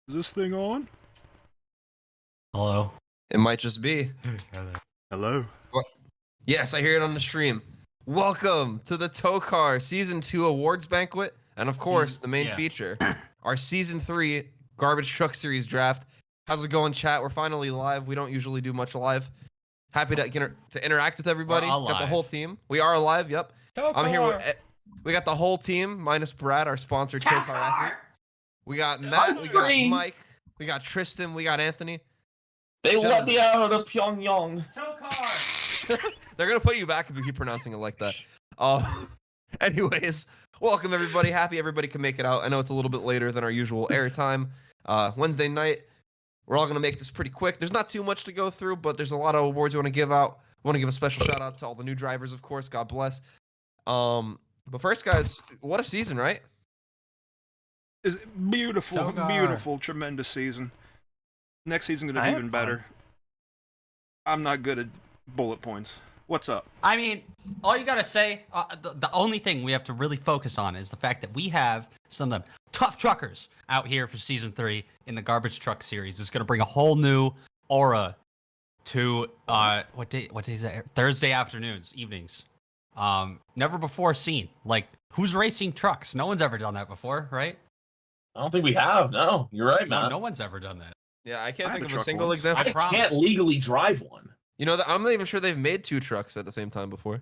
Is this thing on? Hello. It might just be. Hello. What? Yes, I hear it on the stream. Welcome to the Toecar Season 2 Awards Banquet, and of course, the main feature, our Season 3 Garbage Truck Series Draft. How's it going, chat? We're finally live. We don't usually do much live. Happy to interact with everybody. Got the whole team. We are alive, yep. Toecar. I'm here with... We got the whole team, minus Brad, our sponsor, Toecar athlete. We got Matt, we got Mike, we got Tristan, we got Anthony. They let me out of Pyongyang. Toecar. They're gonna put you back if you keep pronouncing it like that. Anyways, welcome everybody. Happy everybody can make it out. I know it's a little bit later than our usual airtime. Wednesday night. We're all gonna make this pretty quick. There's not too much to go through, but there's a lot of awards we want to give out. We want to give a special shout out to all the new drivers, of course. God bless. But first, guys, what a season, right? Is beautiful, Toecar. beautiful, tremendous season. Next season gonna be even better. I'm not good at bullet points. What's up? I mean, all you gotta say, the only thing we have to really focus on is the fact that we have some of them tough truckers out here for season 3 in the garbage truck series. It's gonna bring a whole new aura to what day is that? Thursday afternoons, evenings. Never before seen. Like, who's racing trucks? No one's ever done that before, right? I don't think we have. No, you're right, man. No one's ever done that. Yeah, I can't I think had of a a truck single once. example. I promise. can't legally drive one. You know, I'm not even sure they've made 2 trucks at the same time before.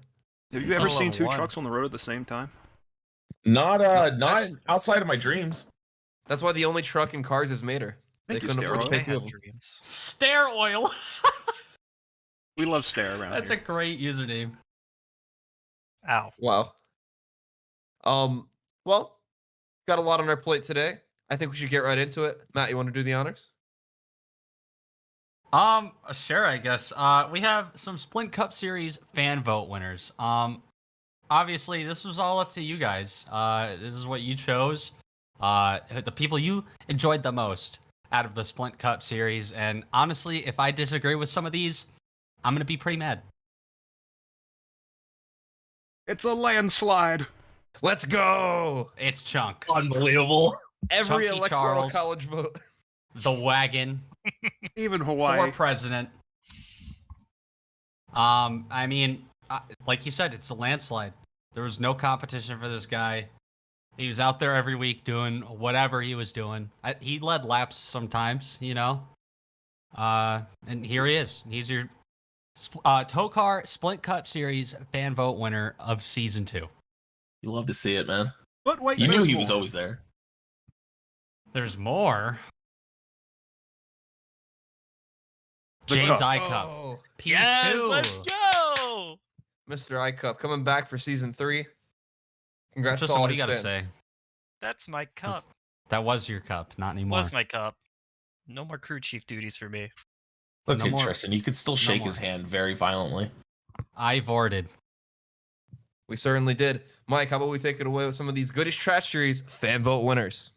Have you ever Let seen alone 2 one. trucks on the road at the same time? Not that's- outside of my dreams. That's why the only truck in Cars is Mater. They Thank you, couldn't afford to Steroid. pay 2 of them. Stare oil. We love stare around That's here. a great username. Ow. Wow. Well, got a lot on our plate today. I think we should get right into it. Matt, you want to do the honors? Sure, I guess. We have some Splint Cup Series fan vote winners. Obviously, this was all up to you guys. This is what you chose. The people you enjoyed the most out of the Splint Cup Series. And honestly, if I disagree with some of these, I'm gonna be pretty mad. It's a landslide. Let's go! It's Chunk, Unbelievable. Every Chunky electoral Charles. college vote. the wagon, Even for Hawaii. president. I mean, like you said, it's a landslide. There was no competition for this guy. He was out there every week doing whatever he was doing. He led laps sometimes, you know. And here he is. He's your Toecar Splint Cup Series fan vote winner of season 2. You love to see it, man. But wait, You knew there's he more. was always there. There's more. The James cup. Icup. Oh, P2. Yes, let's go! Mr. iCup coming back for season 3. Congrats to Tristan, all what do you his gotta fans. say? That's my cup. That was your cup, not anymore. Was my cup. No more crew chief duties for me. Look No at more. Tristan. You could still shake more. his hand very violently. I voted. We certainly did. Mike, how about we take it away with some of these goodish trash series fan vote winners?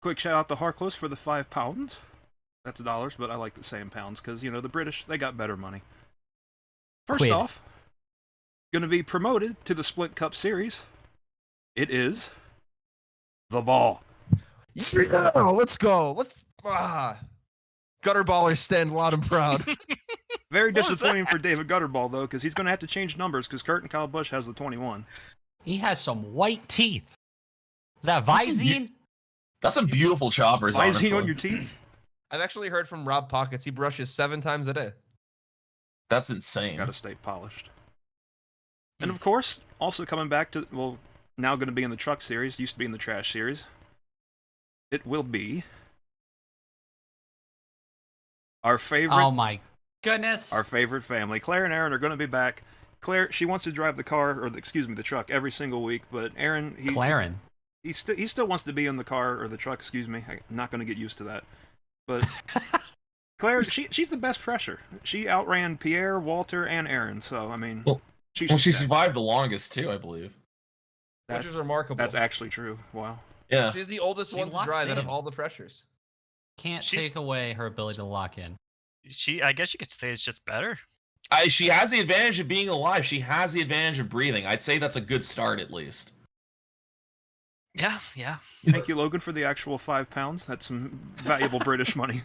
Quick shout out to Harkless for the £5. That's dollars, but I like the same pounds because, you know, the British, they got better money. First Quid. off, going to be promoted to the Splint Cup Series. It is the ball. Yeah, let's go. Gutter ballers stand loud and proud. Very What was disappointing for that? David Gutterball, though, because he's going to have to change numbers because Kurt and Kyle Busch has the 21. He has some white teeth. Is that That's some Visine? That's some beautiful choppers, Why is honestly. he on your teeth? I've actually heard from Rob Pockets. He brushes 7 times a day. That's insane. Got to stay polished. And of course, also coming back to, well, now going to be in the truck series, used to be in the trash series. It will be our favorite, Oh my goodness. our favorite family. Claire and Aaron are going to be back. Claire, she wants to drive the car, or the truck every single week, but Aaron, Claren. he still wants to be in the car or the truck. Excuse me, I'm not going to get used to that. But Claire, she's the best pressure. She outran Pierre, Walter, and Aaron. So I mean, Well, she Well, she should- survived the longest, too, I believe. That- Which is remarkable. That's actually true. Wow. Yeah. She's the oldest She one to locks drive out of in. all the pressures. Can't She's- take away her ability to lock in. I guess you could say it's just better. She has the advantage of being alive. She has the advantage of breathing. I'd say that's a good start, at least. Yeah, yeah. Thank you, Logan, for the actual £5. That's some valuable British money.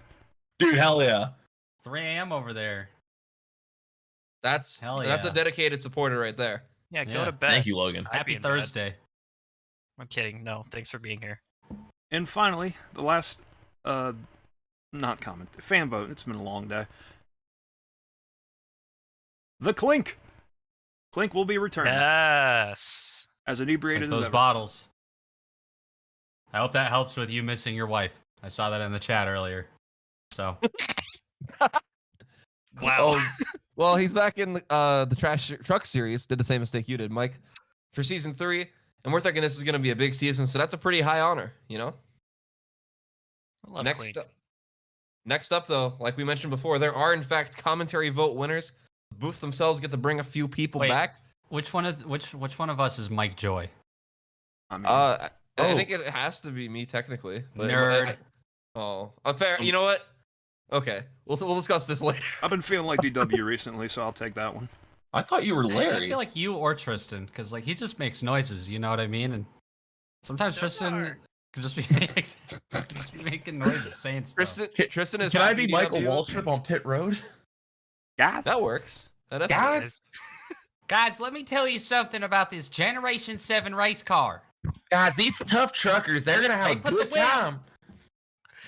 Dude, hell yeah. 3 a.m. over there. That's Hell that's a yeah. dedicated supporter right there. Yeah, go Yeah. to bed. Thank you, Logan. I'd be Happy in bed. Thursday. I'm kidding. No, thanks for being here. And finally, the last, not comment, fan vote. It's been a long day. The Clink. Clink will be returning Yes. as Like inebriated as those ever. bottles. I hope that helps with you missing your wife. I saw that in the chat earlier. So Wow. Well, he's back in the trash truck series. Did the same mistake you did, Mike, for season 3, and we're thinking this is going to be a big season, so that's a pretty high honor, you know. I love Next Clink. next up, though, like we mentioned before, there are in fact commentary vote winners. The booth themselves get to bring a few people Wait. back. which one of us is Mike Joy? I mean, I Oh. think it has to be me technically. But Nerd. Fair. Some- You know what? Okay, we'll discuss this later. I've been feeling like DW recently, so I'll take that one. I thought you were I Larry. feel like you or Tristan, because like he just makes noises. You know what I mean? And sometimes Tristan Toecar. could just be, could just be making noises, saying stuff. Tristan is. Can I happy be Michael DW. Waltrip on Pit Road? Gath? That works. That Guys? works. Guys, let me tell you something about this Generation 7 race car. Guys, these tough truckers, they're gonna have They a put good the whip- time.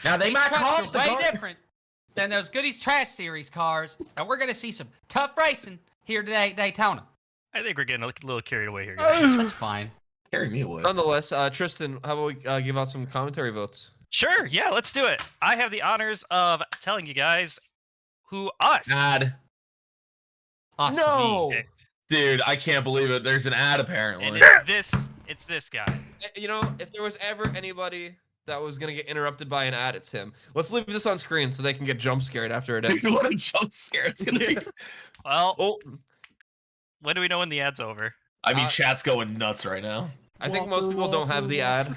Now they These might trucks call are it the way gar- different than those Goodies Trash Series cars, and we're gonna see some tough racing here today at Daytona. I think we're getting a little carried away here, guys. That's fine. Carry me away. Nonetheless, Tristan, how about we give out some commentary votes? Sure, yeah, let's do it. I have the honors of telling you guys who us God, Us, No! we. picked. dude, I can't believe it. There's an ad apparently. And it's this guy. You know, if there was ever anybody that was gonna get interrupted by an ad, it's him. Let's leave this on screen so they can get jump scared after it ends. Dude, what a jump scare it's gonna be. Well, Oh, when do we know when the ad's over? I mean, Uh, chat's going nuts right now. I think most people don't have the ad.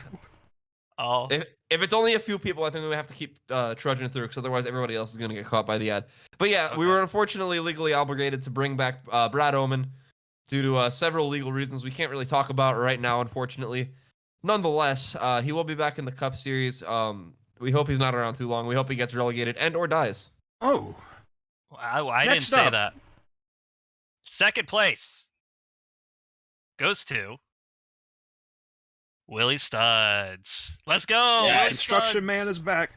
Oh, If it's only a few people, I think we have to keep trudging through, because otherwise everybody else is gonna get caught by the ad. But yeah, we Okay. were unfortunately legally obligated to bring back Brad Oman due to several legal reasons we can't really talk about right now, unfortunately. Nonetheless, he will be back in the Cup Series. We hope he's not around too long. We hope he gets relegated and or dies. Oh, I didn't Next say up. that. Second place goes to Willie Studs. Let's go. Yeah, Willie Construction Studs. Man is back.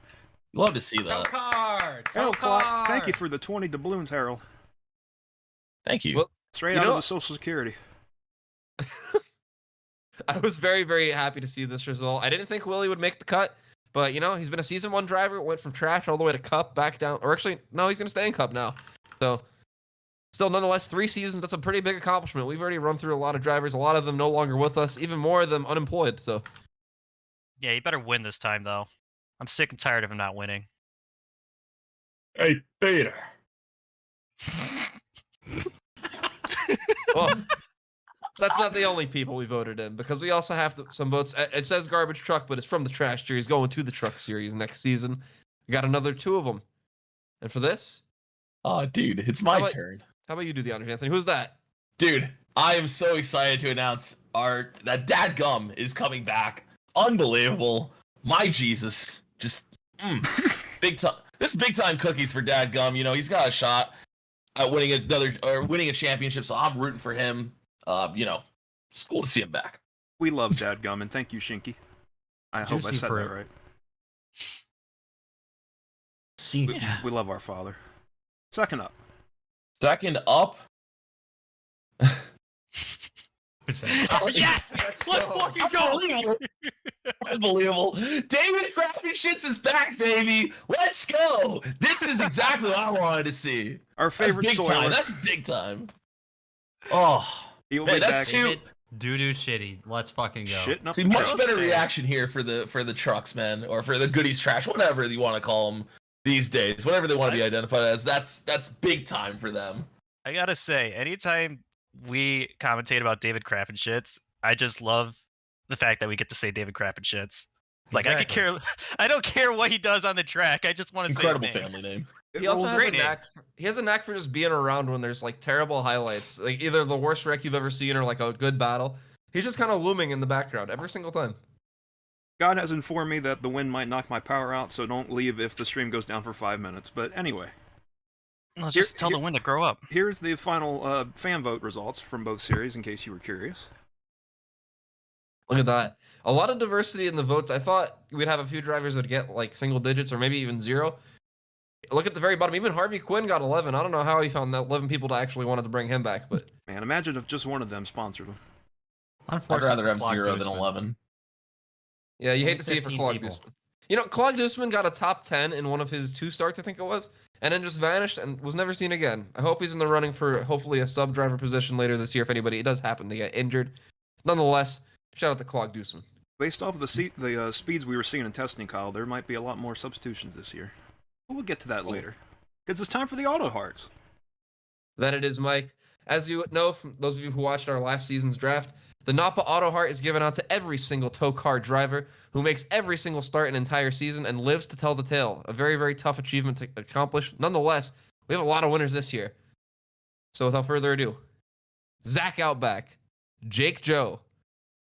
Love to see that. Toecar! Harold Clock, thank you Toecar! for the 20 doubloons, Harold. Thank you. Well, Straight You out know- of the Social Security. I was very, very happy to see this result. I didn't think Willie would make the cut, but you know, he's been a season 1 driver, went from trash all the way to Cup, back down, or actually, no, he's gonna stay in Cup now. So, still, nonetheless, 3 seasons, that's a pretty big accomplishment. We've already run through a lot of drivers, a lot of them no longer with us, even more of them unemployed, so. Yeah, you better win this time, though. I'm sick and tired of him not winning. Hey, Peter. Well, that's not the only people we voted in, because we also have some votes. It says garbage truck, but it's from the trash series, going to the truck series next season. We got another 2 of them. And for this, Oh, dude, it's How my about- turn. how about you do the honors, Anthony? Who's that? Dude, I am so excited to announce that Dad Gum is coming back. Unbelievable. My Jesus. Just big time. This is big time cookies for Dad Gum. You know, he's got a shot at winning a championship, so I'm rooting for him. You know, it's cool to see him back. We love Dadgum, and thank you, Shinky. I hope I Juicy said fruit. that right. Yeah. We love our father. Second up. Second up. Oh, yes! Let's fucking go! Unbelievable. David Crappy Shits is back, baby. Let's go. This is exactly what I wanted to see. Our That's favorite big time. soiler. That's big time. Oh, He'll man, be that's back. two. Doo-doo shitty. Let's fucking go. Shitting up See, the much truck. better Okay. reaction here for the trucks, man, or for the goodies trash, whatever you want to call them these days, whatever they want to be identified as. That's big time for them. I gotta say, anytime we commentate about David Craft and shits, I just love the fact that we get to say David Craft and shits. Like I could care, I don't care what he does on the track. I just want to say his Incredible name. family name. It He also rolls has a great name. knack. He has a knack for just being around when there's like terrible highlights, like either the worst wreck you've ever seen or like a good battle. He's just kind of looming in the background every single time. God has informed me that the wind might knock my power out, so don't leave if the stream goes down for 5 minutes. But anyway, No, just tell the wind to grow up. here's the final fan vote results from both series, in case you were curious. Look at that. A lot of diversity in the votes. I thought we'd have a few drivers that would get like single digits or maybe even 0. Look at the very bottom. Even Harvey Quinn got 11. I don't know how he found that 11 people to actually wanted to bring him back, but Man, imagine if just one of them sponsored him. I'd rather have 0 than 11. yeah, you Only hate to see it for 15 Claude people. Gooseman. You know, Claude Gooseman got a top 10 in one of his 2 starts, I think it was, and then just vanished and was never seen again. I hope he's in the running for hopefully a sub-driver position later this year if anybody does happen to get injured. Nonetheless, shout out to Claude Gooseman. Based off of the speeds we were seeing in testing, Kyle, there might be a lot more substitutions this year. But we'll get to that later. Because it's time for the Auto Hearts. That it is, Mike. As you know, from those of you who watched our last season's draft, the NAPA Auto Heart is given out to every single Toecar driver who makes every single start an entire season and lives to tell the tale. A very, very tough achievement to accomplish. Nonetheless, we have a lot of winners this year. So without further ado, Zach Outback, Jake Joe,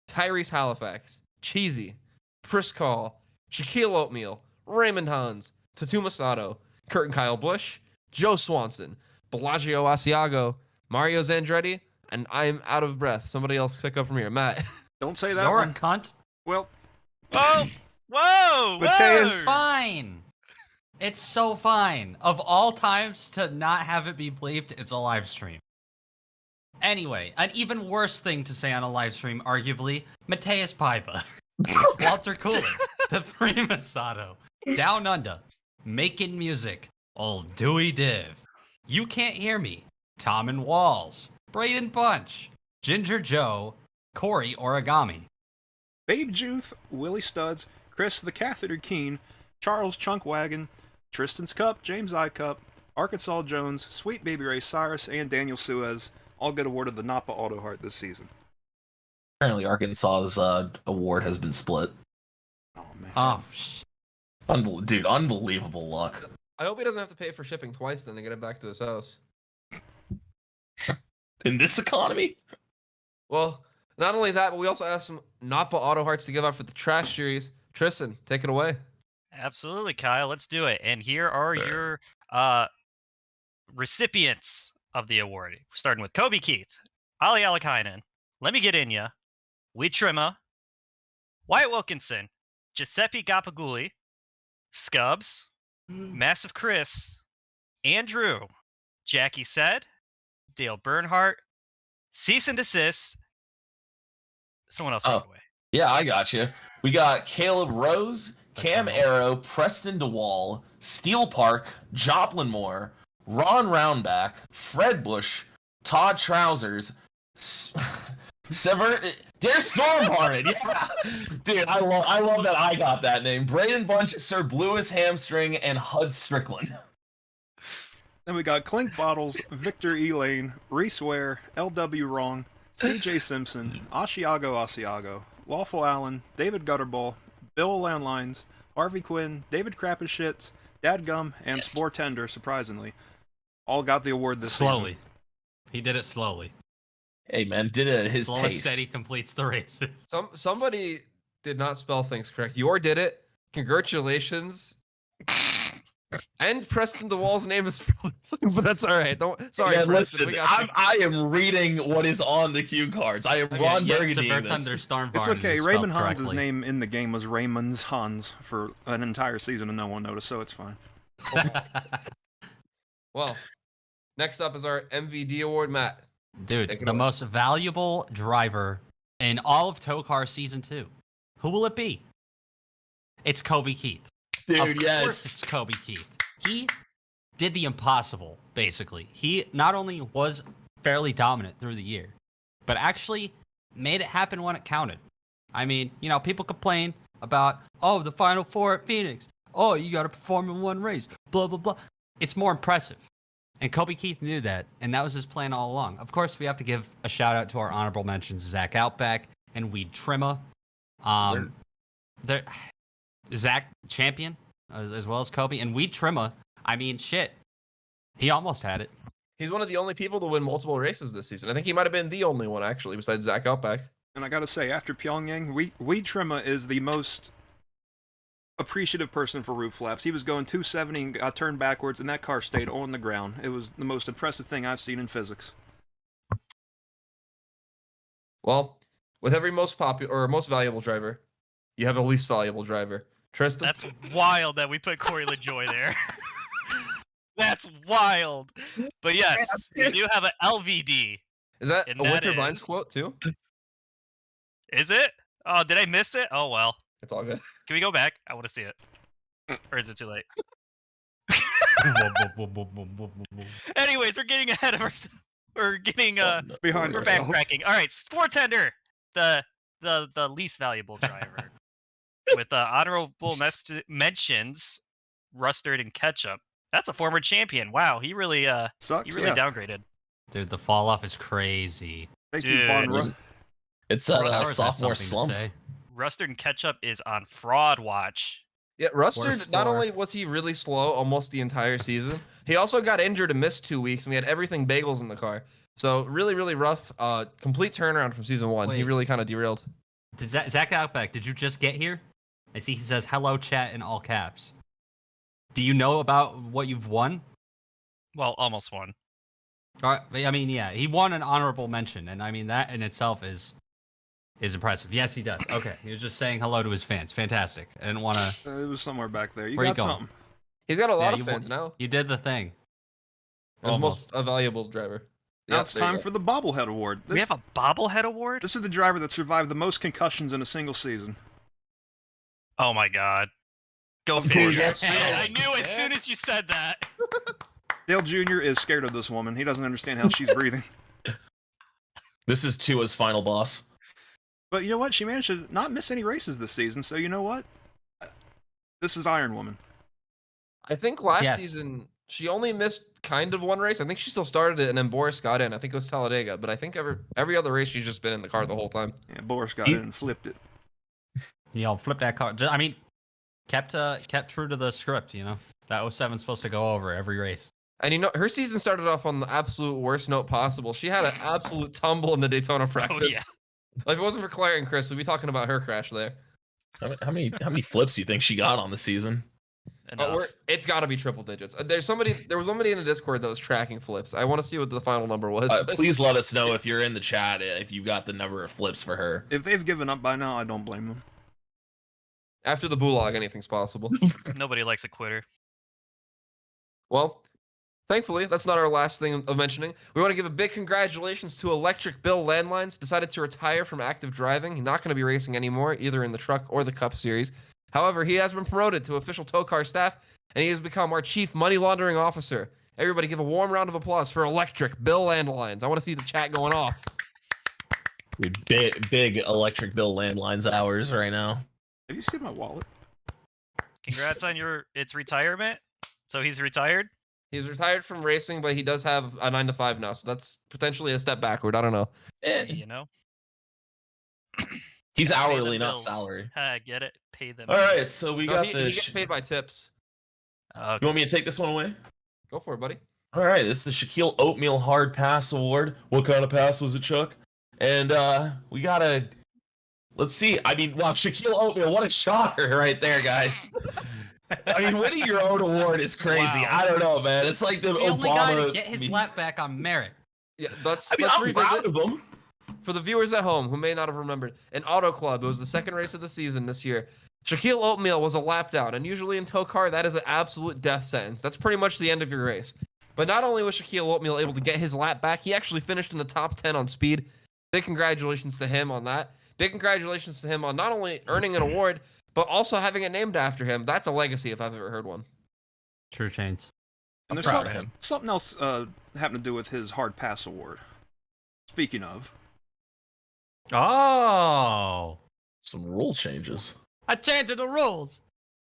Tyrese Halifax, Cheesy, Priscall, Shaquille Oatmeal, Raymond Hans, Tatuma Sato, Kurt and Kyle Busch, Joe Swanson, Bellagio Asiago, Mario Zandretti, and I'm out of breath. Somebody else pick up from here. Matt. Don't say that You're a one. cunt. Well, Oh, whoa, Mateus- whoa! Fine. It's so fine. Of all times to not have it be bleeped, it's a live stream. Anyway, an even worse thing to say on a live stream, arguably, Mateus Paiva, Walter Cooler, Three Masato, Down Under, Making Music, Old Dewey Div, You Can't Hear Me, Tom and Walls, Braden Bunch, Ginger Joe, Corey Origami. Babe Juth, Willie Studs, Chris the Catheter Keen, Charles Chunkwagon, Tristan's Cup, James I Cup, Arkansas Jones, Sweet Baby Ray Cyrus, and Daniel Suez all get awarded the NAPA Auto Heart this season. Apparently, Arkansas's award has been split. Oh, man. Oh, Dude, unbelievable luck. I hope he doesn't have to pay for shipping twice then to get it back to his house. In this economy? Well, not only that, but we also have some NAPA Auto Hearts to give out for the Trash Series. Tristan, take it away. Absolutely, Kyle. Let's do it. And here are your recipients of the award. Starting with Kobe Keith, Ali Alakainen, Let Me Get In Ya, Wee Trimma, Wyatt Wilkinson, Giuseppe Gapaguli, Scubs, Massive Chris, Andrew, Jackie Said, Dale Bernhardt, Cease and Desist. Someone else take it away. Yeah, I got you. We got Caleb Rose, Cam Arrow, Preston DeWall, Steel Park, Joplin Moore, Ron Roundback, Fred Bush, Todd Trousers, Dare Storm Hornet. Yeah, dude, I love that I got that name. Braden Bunch, Sir Bluis Hamstring, and Hud Strickland. Then we got Clink Bottles, Victor Elaine, Reese Ware, LW Wrong, CJ Simpson, Asiago, Lawful Allen, David Gutterball, Bill Landlines, Harvey Quinn, David Crappenshits, Dadgum, and Yes. Sportender, surprisingly, all got the award this slowly. season. He did it slowly. Hey man, did it at his Slow and pace. steady completes the races. Somebody did not spell things correct. Yor did it. Congratulations. And Preston DeWall's name is but that's all right. Sorry, Yeah, Preston. listen, We got you. I am reading what is on the cue cards. I am Ron yes, Burgundy. Severe Thunderstorm It's Varn okay. is Raymond spelled Hans' correctly. name in the game was Raymond's Hans for an entire season and no one noticed, so it's fine. Well, next up is our MVD award, Matt. Dude, Take it the away. most valuable driver in all of Toecar Season 2. Who will it be? It's Kobe Keith. Dude, Of course yes. it's Kobe Keith. He did the impossible, basically. He not only was fairly dominant through the year, but actually made it happen when it counted. I mean, you know, people complain about, oh, the Final Four at Phoenix. Oh, you got to perform in one race. Blah, blah, blah. It's more impressive. And Kobe Keith knew that, and that was his plan all along. Of course, we have to give a shout out to our honorable mentions, Zach Outback and Weed Trimma. Zach champion, as well as Kobe. And Weed Trimma, I mean, shit. He almost had it. He's one of the only people to win multiple races this season. I think he might have been the only one, actually, besides Zach Outback. And I gotta say, after Pyongyang, Weed Trimma is the most appreciative person for roof flaps. He was going 270 and got turned backwards, and that car stayed on the ground. It was the most impressive thing I've seen in physics. Well, with every most popular or most valuable driver, you have a least valuable driver. Tristan? That's wild that we put Corey LaJoy there. That's wild. But yes, we do have an LVD. Is that and a that Winter Binds is- quote too? Is it? Oh, did I miss it? Oh well. It's all good. Can we go back? I want to see it. Or is it too late? Anyways, we're getting ahead of ourselves. We're getting Behind we're ourselves. backtracking. All right, Sportender, the least valuable driver, with honorable mentions, Rustard and Ketchup. That's a former champion. Wow, he really Sucks, downgraded. Dude, the fall off is crazy. Thank you, Dude. Von Russ. It's Russ a Howard has sophomore something to slump. say. Rustard and Ketchup is on fraud watch. Yeah, Rustard, Worst not score. only was he really slow almost the entire season, he also got injured and missed 2 weeks, and we had everything bagels in the car. So really, really rough. Complete turnaround from season 1. He Wait. really kind of derailed. Did Zach Outback, did you just get here? I see he says hello chat in all caps. Do you know about what you've won? Well, almost won. I mean, yeah, he won an honorable mention, and I mean that in itself is impressive. Yes, he does. Okay, he was just saying hello to his fans. Fantastic. I didn't want to. It was somewhere back there. You Where you got going? something. He's got a lot you of fans now. You did the thing. As most a valuable driver. Now Yeah, it's there you time go. for the Bobblehead Award. We have a bobblehead award. This is the driver that survived the most concussions in a single season. Oh my god. Go Dude, figure. that's I nice. knew as soon as you said that. Dale Jr. is scared of this woman. He doesn't understand how she's breathing. This is Tua's final boss. But you know what? She managed to not miss any races this season, so you know what? This is Iron Woman. I think last Yes. season she only missed kind of one race. I think she still started it, and then Boris got in. I think it was Talladega, but I think every other race she's just been in the car the whole time. Yeah, Boris got in and flipped it. Flip that car. I mean, kept true to the script. That 07's supposed to go over every race. And her season started off on the absolute worst note possible. She had an absolute tumble in the Daytona practice. Like, if it wasn't for Claire and Chris, we'd be talking about her crash there. How many flips do you think she got on the season? It's got to be triple digits. There was somebody in the Discord that was tracking flips. I want to see what the final number was. Please let us know if you're in the chat if you got the number of flips for her. If they've given up by now, I don't blame them. After the Bulag, anything's possible. Nobody likes a quitter. Well, thankfully, that's not our last thing of mentioning. We want to give a big congratulations to Electric Bill Landlines. Decided to retire from active driving. He's not going to be racing anymore, either in the truck or the Cup Series. However, he has been promoted to official Toecar staff, and he has become our chief money laundering officer. Everybody give a warm round of applause for Electric Bill Landlines. I want to see the chat going off. Dude, big Electric Bill landlines hours right now. Have you seen my wallet? Congrats on its retirement. So he's retired. He's retired from racing, but he does have a 9-to-5 now, so that's potentially a step backward. I don't know. Hey, you know. He's Gotta pay the hourly, not bills. salary. Get it? Pay them. All right, so we No, got he the. gets paid by tips. You want me to take this one away? Go for it, buddy. All right, this is the Shaquille Oatmeal Hard Pass Award. What kind of pass was it, Chuck? And we gotta. Let's see. I mean, wow, Shaquille Oatmeal, what a shocker right there, guys. I mean, winning your own award is crazy. Wow. I don't know, man. It's like the The only guy to Obama. get his lap back on merit. Yeah, let's I'm revisit. proud of him. For the viewers at home who may not have remembered, in Auto Club, it was the second race of the season this year. Shaquille Oatmeal was a lap down, and usually in Toecar, that is an absolute death sentence. That's pretty much the end of your race. But not only was Shaquille Oatmeal able to get his lap back, he actually finished in the top 10 on speed. Big congratulations to him on that. Big congratulations to him on not only earning an award, but also having it named after him. That's a legacy if I've ever heard one. True chains. And there's proud of him. something else having to do with his Hard Pass Award. Speaking of, Oh, Some rule changes. I changed the rules.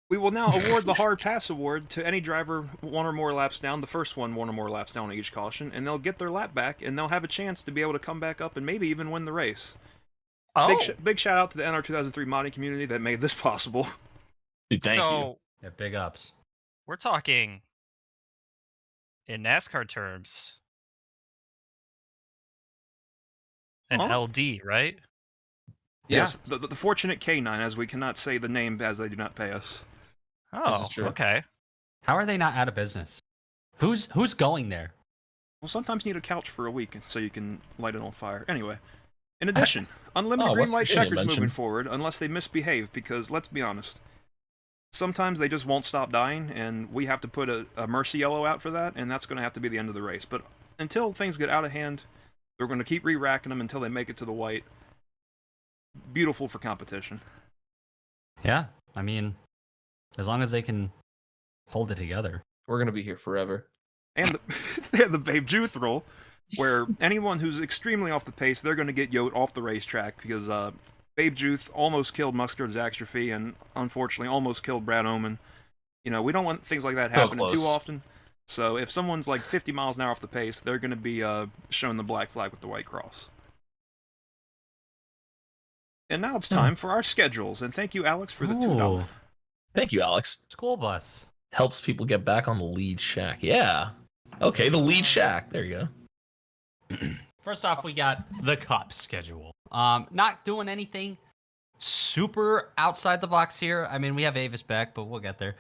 we will now award the Hard Pass Award to any driver one or more laps down, the first one or more laps down on each caution, and they'll get their lap back, and they'll have a chance to be able to come back up and maybe even win the race. Oh, Big shout out to the NR 2003 modding community that made this possible. Dude, thank you. so Yeah, big ups. we're talking in NASCAR terms. An Huh? LD, right? Yes, the fortunate K9, as we cannot say the name as they do not pay us. Oh, true. okay. How are they not out of business? Who's going there? Well, sometimes you need a couch for a week so you can light it on fire. Anyway, in addition, unlimited Oh, green West light Virginia checkers moving mentioned. forward unless they misbehave, because let's be honest, sometimes they just won't stop dying, and we have to put a mercy yellow out for that, and that's going to have to be the end of the race. But until things get out of hand, we're going to keep re-racking them until they make it to the white. Beautiful for competition. Yeah, I mean, as long as they can hold it together. We're gonna be here forever. And they have the Babe Juth rule, where anyone who's extremely off the pace, they're going to get yote off the racetrack, because Babe Juth almost killed Mustard Zaxterfee and unfortunately almost killed Brad Oman. You know, we don't want things like that happening too close. often. So if someone's like 50 miles an hour off the pace, they're going to be shown the black flag with the white cross. And now it's time for our schedules, and thank you, Alex, for the $2. Ooh, Thank you, Alex. school bus. Helps people get back on the lead shack. Yeah. Okay, the lead shack. There you go. First off, we got the Cup schedule. Not doing anything super outside the box here. I mean, we have Avis back, but we'll get there.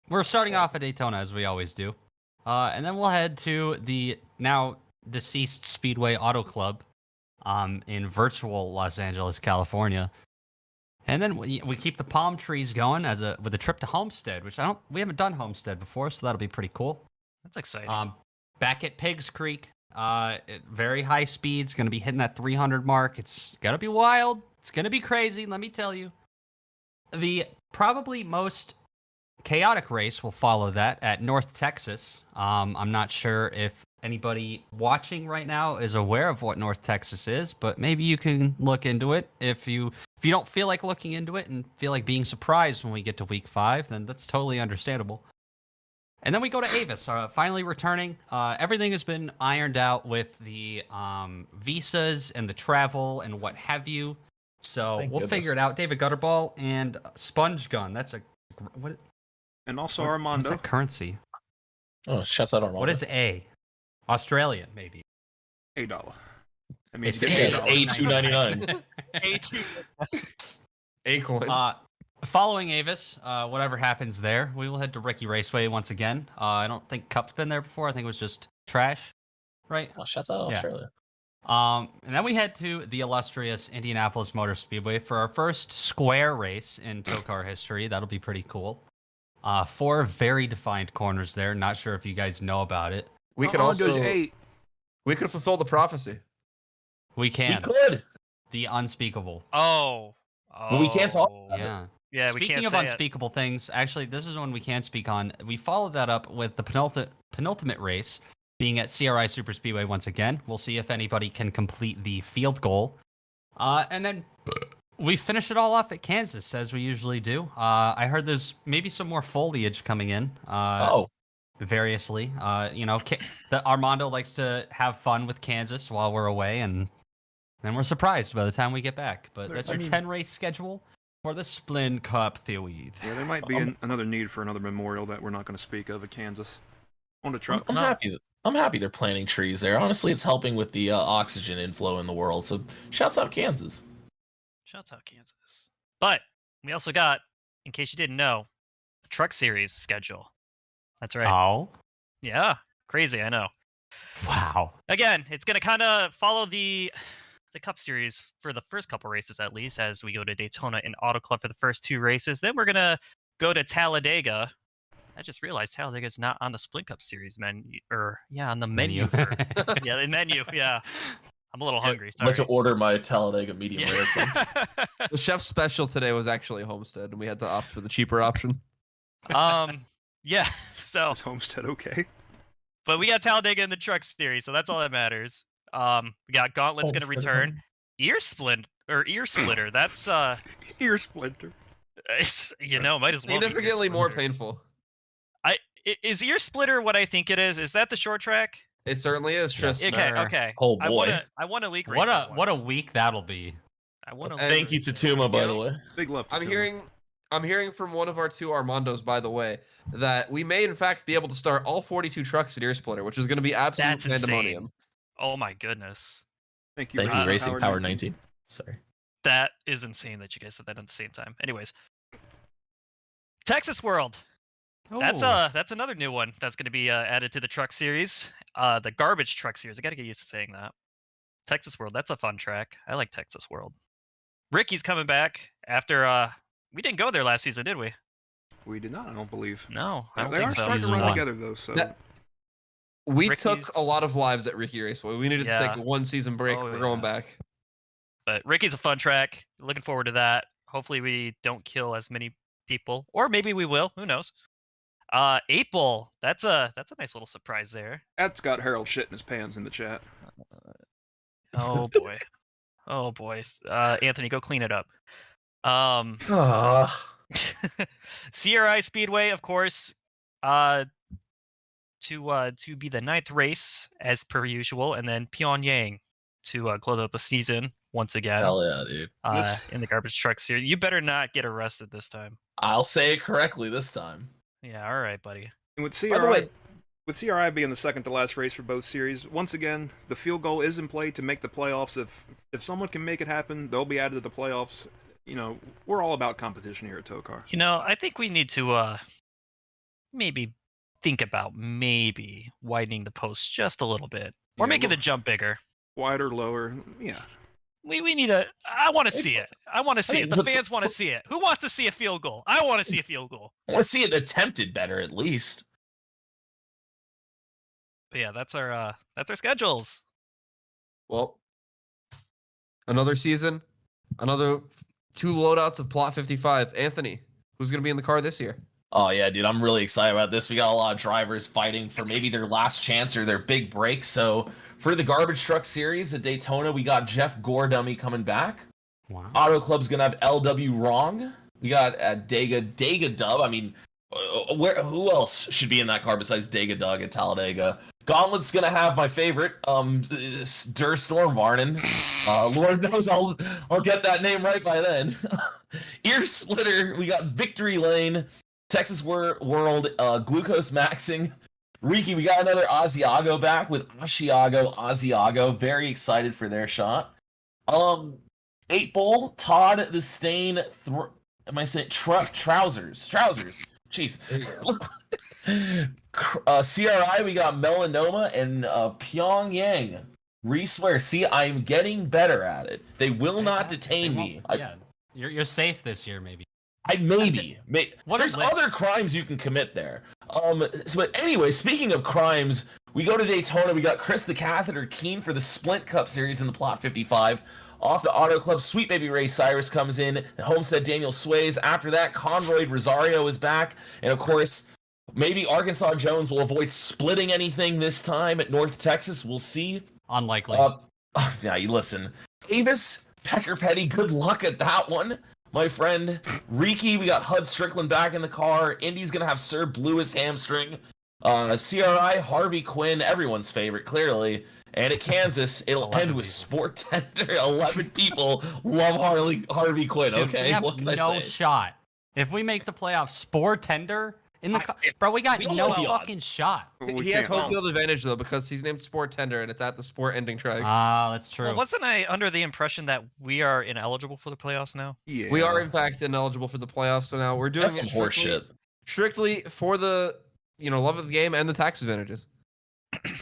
We're starting off at Daytona, as we always do. And then we'll head to the now deceased Speedway Auto Club in virtual Los Angeles, California. And then we keep the palm trees going with a trip to Homestead, which we haven't done Homestead before, so that'll be pretty cool. That's exciting. Back at Pigs Creek, at very high speeds, going to be hitting that 300 mark. It's going to be wild. It's going to be crazy, let me tell you. The probably most chaotic race will follow that at North Texas. I'm not sure if anybody watching right now is aware of what North Texas is, but maybe you can look into it. If you don't feel like looking into it and feel like being surprised when we get to week 5, then that's totally understandable. And then we go to Avis, finally returning. Everything has been ironed out with the visas and the travel and what have you. So Thank we'll goodness. figure it out. David Gutterball and Sponge Gun. That's what? And also What's Armando. that currency? Oh, shouts out Armando. What is A? Australian, maybe. $8. That means It's you get it's $8. A299. A2. Acorn. Following Avis, whatever happens there, we will head to Ricky Raceway once again. I don't think Cup's been there before. I think it was just trash, right? Oh, shouts out Yeah. Australia. And then we head to the illustrious Indianapolis Motor Speedway for our first square race in Toecar history. That'll be pretty cool. 4 very defined corners there. Not sure if you guys know about it. We could also Armando's 8. we could fulfill the prophecy. We can. We could. The unspeakable. Oh. But we can't talk about it. Yeah. Yeah, we Speaking can't of say unspeakable things, actually, this is one we can speak on. We followed that up with the penultimate race being at CRI Super Speedway once again. We'll see if anybody can complete the field goal. And then we finish it all off at Kansas, as we usually do. I heard there's maybe some more foliage coming in. Variously. The Armando likes to have fun with Kansas while we're away, and then we're surprised by the time we get back. But that's your 10 race schedule for the Splin Cup Theoid. Yeah, there might be another need for another memorial that we're not going to speak of at Kansas. On the truck. I'm happy. I'm happy they're planting trees there. Honestly, it's helping with the oxygen inflow in the world. So, shouts out Kansas. Shouts out Kansas. But we also got, in case you didn't know, a truck series schedule. That's right. Oh, Yeah. Crazy, I know. wow. Again, it's going to kind of follow the Cup Series for the first couple races, at least, as we go to Daytona and Auto Club for the first 2 races. Then we're going to go to Talladega. I just realized Talladega is not on the Splint Cup Series menu, on the menu. Yeah, the menu, yeah. I'm a little hungry, I'm about sorry. to order my Talladega medium rare, please. The chef's special today was actually Homestead, and we had to opt for the cheaper option. Yeah, so, Is Homestead okay? but we got Talladega in the Truck Series, so that's all that matters. We got Gauntlet's going to return. Ear Splitter, that's, Ear splinter. it's, might as well be Ear Significantly more Splitter. painful. Is Ear Splitter what I think it is? Is that the short track? It certainly is, Tristan. Okay. Oh boy. I want to leak race. What a week that'll be. I want to. Thank you to Tuma, by the way. Big love to I'm Tuma. hearing from one of our 2 Armandos, by the way, that we may in fact be able to start all 42 trucks at Ear Splitter, which is going to be absolute That's insane. pandemonium. Oh my goodness, Thank you, Thank you, Racing Power Power 19. 19. Sorry. that is insane that you guys said that at the same time. Anyways, Texas World. That's Ooh. that's another new one that's going to be added to the truck series. The garbage truck series. I got to get used to saying that. Texas World. That's a fun track. I like Texas World. Ricky's coming back after we didn't go there last season, did we? We did not, I don't believe. No, I don't They think are so. starting to Season run one. together though, so We Ricky's- took a lot of lives at Ricky Raceway. We needed to Yeah. take a 1 season break. Oh, We're going yeah. back. But Ricky's a fun track. Looking forward to that. Hopefully we don't kill as many people, or maybe we will. Who knows? 8 Ball. That's a nice little surprise there. that's got Harold shitting his pants in the chat. Oh boy. Oh boy. Anthony, go clean it up. CRI Speedway, of course. To be the 9th race as per usual, and then Pyongyang to close out the season once again. Hell yeah, dude. In the garbage truck series. You better not get arrested this time. I'll say it correctly this time. Yeah, all right, buddy. And with By the way, CRI being the second to last race for both series, once again, the field goal is in play to make the playoffs. If someone can make it happen, they'll be added to the playoffs. You know, we're all about competition here at Toecar. You know, I think we need to maybe think about maybe widening the post just a little bit, or Yeah, making the well- jump bigger. Wider, lower, yeah. We need a. I want to see it. I want to see mean, it. The but- fans want to see it. Who wants to see a field goal? I want to see a field goal. I want to see it attempted better at least. But yeah, that's our schedules. well, another season, another 2 loadouts of Plot 55. Anthony, who's going to be in the car this year? Oh yeah, dude, I'm really excited about this. We got a lot of drivers fighting for maybe their last chance or their big break. So for the garbage truck series at Daytona, we got Jeff Gordummy coming back. Wow. Auto Club's gonna have LW Wrong. We got Dega Dub. I mean, who else should be in that car besides Dega Dug at Talladega? Gauntlet's gonna have my favorite, Der Stormvarnen. Lord knows I'll get that name right by then. Ear Splitter. We got Victory Lane. Texas World, Glucose Maxing. Riki, we got another Asiago back with Asiago. Very excited for their shot. 8 Bowl, Todd the Stain. Am I saying trousers? Jeez. CRI, we got Melanoma and Pyongyang. Reswear. See, I'm getting better at it. They will not Fantastic. detain They me. won't- Yeah, you're safe this year, maybe. Maybe. What a There's list. other crimes you can commit there. But anyway, speaking of crimes, we go to Daytona. We got Chris the Catheter Keen for the Splint Cup series in the Plot 55. Off to Auto Club, Sweet Baby Ray Cyrus comes in. And Homestead Daniel sways. After that, Conroy Rosario is back. And of course, maybe Arkansas Jones will avoid splitting anything this time at North Texas. We'll see. Unlikely. Yeah, you listen. Davis, Pecker Petty, good luck at that one. My friend Riki, we got Hud Strickland back in the car. Indy's gonna have Sir Blue his hamstring. CRI, Harvey Quinn, everyone's favorite, clearly. And at Kansas, it'll 11 end with people. Sport Tender. 11 people love Harvey Quinn. Dude, Okay, we have what can no I say? shot. If we make the playoffs, Spore Tender in the bro, we got we don't no know the odds. fucking shot. We He has can't- home field advantage, though, because he's named Sport Tender, and it's at the sport ending track. Ah, that's true. Well, wasn't I under the impression that we are ineligible for the playoffs now? Yeah. We are, in fact, ineligible for the playoffs, so now we're doing That's some it horse shit. strictly for the love of the game and the tax advantages.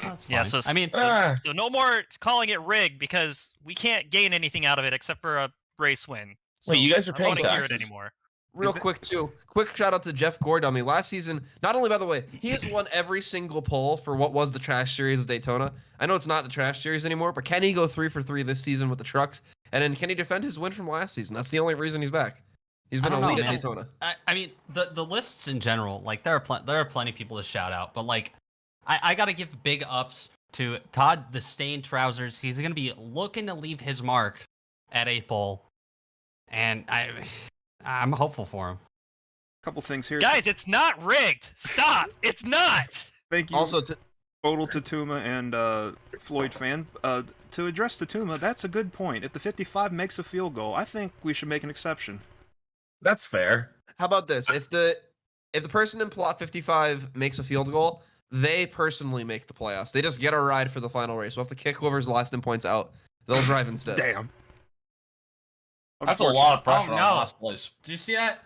That's Yeah, fine. so I mean, Ah, So no more calling it rigged because we can't gain anything out of it except for a race win. So Wait, you guys are I paying don't wanna hear it taxes? anymore. Real quick, too. Quick shout out to Jeff Gordummy. Last season, not only, by the way, he has won every single poll for what was the trash series of Daytona. I know it's not the trash series anymore, but can he go 3 for 3 this season with the trucks? And then can he defend his win from last season? That's the only reason he's back. He's been I don't elite know, at man. Daytona. I mean, the lists in general, like there are plenty of people to shout out, but like, I gotta give big ups to Todd the Stained Trousers. He's gonna be looking to leave his mark at 8 Bowl, and I'm hopeful for him. Couple things here. Guys, it's not rigged. Stop. It's not. Thank you. Also, to, Bodal Tatuma and Floyd fan. To address Tatuma, that's a good point. If the 55 makes a field goal, I think we should make an exception. that's fair. how about this? If the person in plot 55 makes a field goal, they personally make the playoffs. They just get a ride for the final race. We'll have to kick whoever's last in points out. They'll drive instead. Damn. That's a lot of pressure Oh, on no. last place. Did you see that?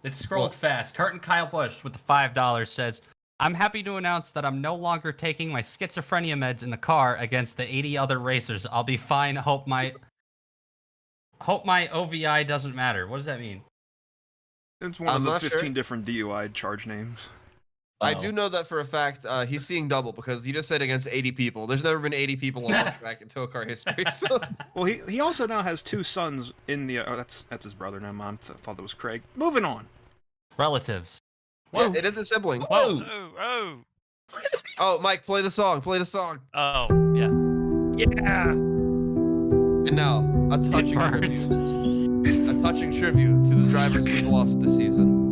It scrolled fast. Curtin Kyle Bush with the $5 says, I'm happy to announce that I'm no longer taking my schizophrenia meds in the car against the 80 other racers. I'll be fine. Hope my OVI doesn't matter. What does that mean? It's one of the 15 different DUI charge names. I do know that for a fact. He's seeing double because he just said against 80 people. There's never been 80 people on one track in Toecar history. So. Well, he also now has 2 sons in the. Oh, that's his brother. Now, Mom thought that was Craig. Moving on. Relatives. Yeah, it is a sibling. Whoa. Oh, Mike, play the song. Play the song. Oh, yeah. Yeah. And now a touching tribute to the drivers we've lost this season.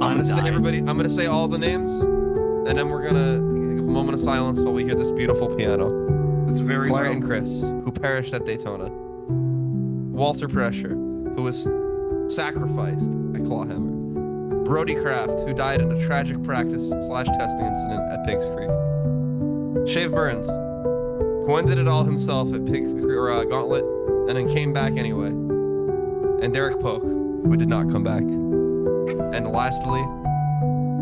I'm gonna say all the names, and then we're gonna give a moment of silence while we hear this beautiful piano. It's very Claire low. and Chris, who perished at Daytona. Walter Pressure, who was sacrificed at Clawhammer. Brody Kraft, who died in a tragic practice/testing incident at Pigs Creek. Shave Burns, who ended it all himself at Gauntlet, and then came back anyway. And Derek Polk, who did not come back. And lastly,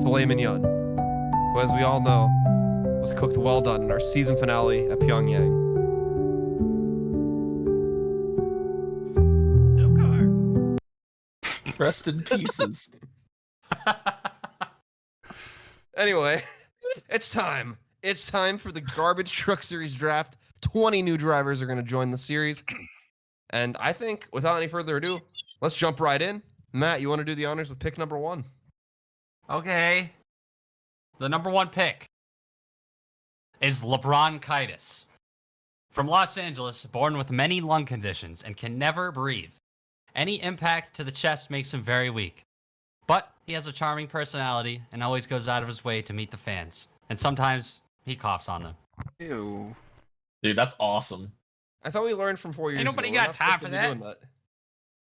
Filet Mignon, who, as we all know, was cooked well done in our season finale at Pyongyang. Toecar. Rest in pieces. Anyway, it's time. It's time for the Garbage Truck Series draft. 20 new drivers are going to join the series. And I think, without any further ado, let's jump right in. Matt, you want to do the honors with pick number 1? Okay. The number 1 pick is LeBron Kitis. From Los Angeles, born with many lung conditions and can never breathe. Any impact to the chest makes him very weak. But he has a charming personality and always goes out of his way to meet the fans. And sometimes he coughs on them. Ew. Dude, that's awesome. I thought we learned from 4 years ago. nobody we're got not time supposed for to be that. doing that.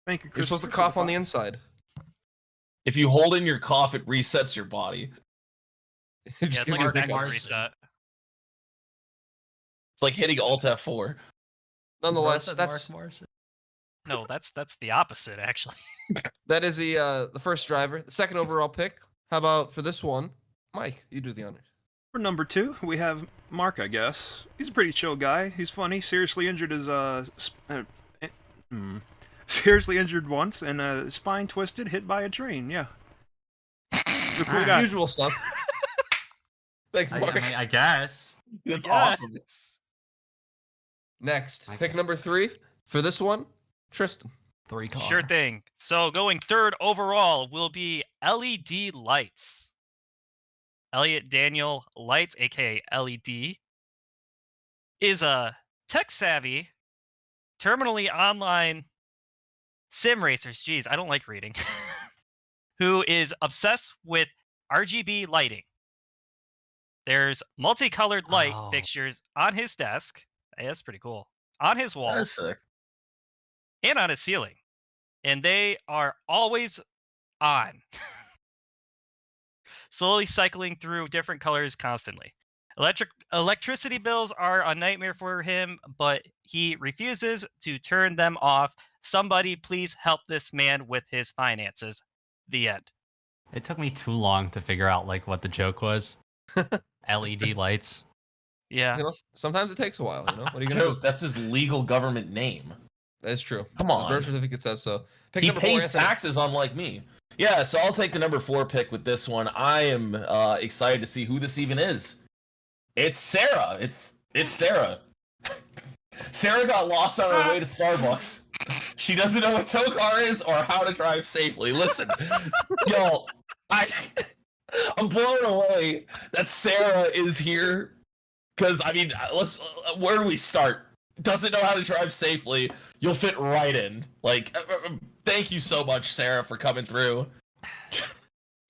Thank you, You're Chris. supposed to cough on the inside. If you hold in your cough, it resets your body. It Yeah, just it's gives like you a back hiccups. reset. It's like hitting Alt F4. Nonetheless, Mark that's Morrison. No, that's the opposite, actually. that is the first driver. The second overall pick. How about for this one, Mike? You do the honors. For number 2, we have Mark, I guess. He's a pretty chill guy. He's funny. Seriously injured his seriously injured once and spine twisted, hit by a train. Yeah. He's a cool guy. Usual stuff. Thanks, Mark. I guess. That's Yeah. awesome. Next, Okay. pick number 3 for this one, Tristan. 3 car. Sure thing. So going third overall will be LED Lights. Elliot Daniel Lights, aka LED, is a tech-savvy, terminally online sim racers. Jeez, I don't like reading. Who is obsessed with RGB lighting. There's multicolored light Oh. fixtures on his desk. Hey, that's pretty cool. On his wall That's sick. and on his ceiling. And they are always on. Slowly cycling through different colors constantly. Electricity bills are a nightmare for him, but he refuses to turn them off. Somebody please help this man with his finances. The end. It took me too long to figure out like what the joke was. LED lights. Yeah. You know, sometimes it takes a while. You know, what are you gonna do? Joke, that's his legal government name. That is true. Come His on. birth certificate says so. Pick He number 4, pays Anthony. taxes unlike me. Yeah, so I'll take the number 4 pick with this one. I am excited to see who this even is. It's Sarah. It's Sarah. Sarah got lost on her way to Starbucks. She doesn't know what Toecar is or how to drive safely. Listen, yo, I'm blown away that Sarah is here. Because I mean, where do we start? Doesn't know how to drive safely. You'll fit right in. Like, thank you so much, Sarah, for coming through.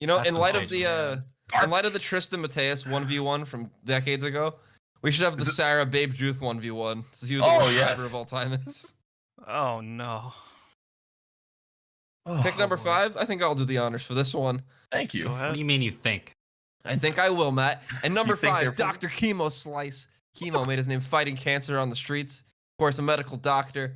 You know, That's in light of sensational, the in light of the Tristan Mateus 1v1 from decades ago, we should have the Sarah Babe Juth 1v1. See who the Oh, worst driver yes. of all time is. Oh no. Pick number boy. 5. I think I'll do the honors for this one. Thank you. Go What do ahead. you mean you think? I think I will, Matt. And number You think 5, they're- Dr. Chemo Slice. Chemo made his name fighting cancer on the streets. Of course, a medical doctor.